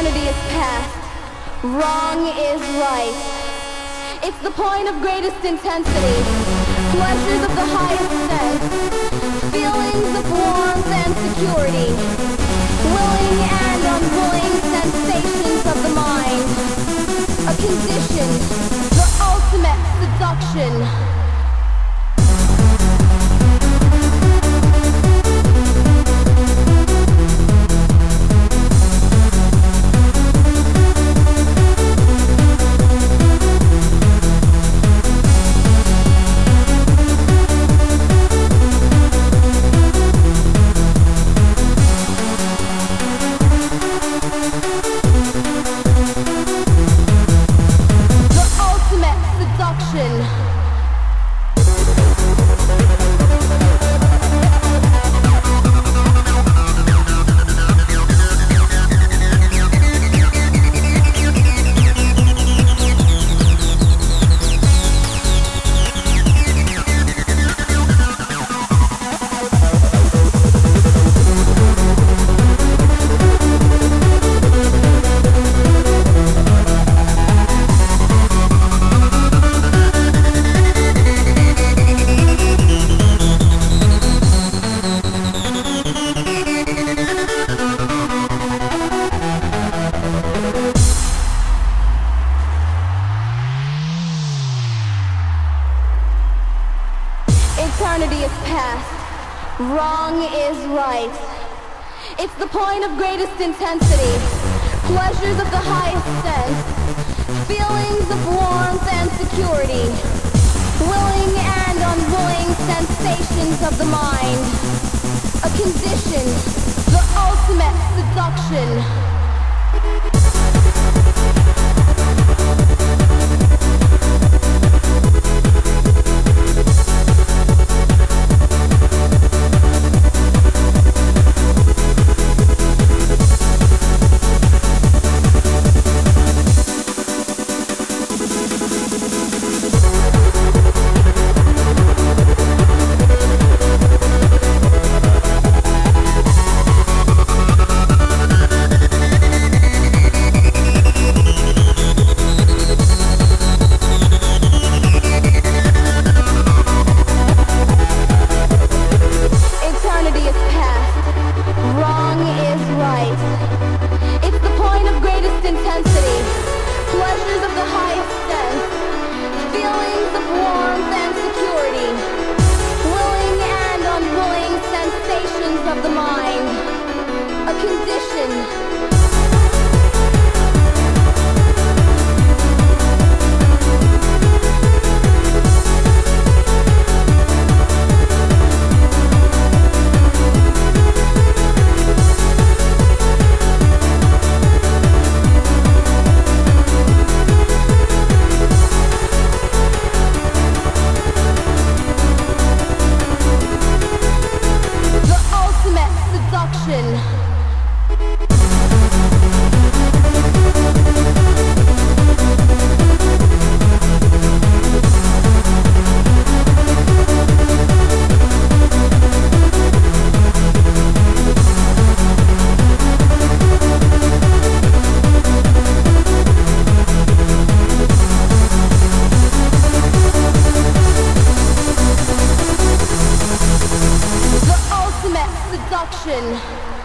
Eternity is past, wrong is right. It's the point of greatest intensity, pleasures of the highest sense, feelings of warmth and security, willing and unwilling sensations of the mind, a condition, the ultimate seduction. Eternity is past, wrong is right. It's the point of greatest intensity, pleasures of the highest sense, feelings of warmth and security, willing and unwilling sensations of the mind, a condition, the ultimate seduction. Intensity, pleasures of the highest sense, feelings of warmth and security, willing and unwilling sensations of the mind, a condition. Seduction.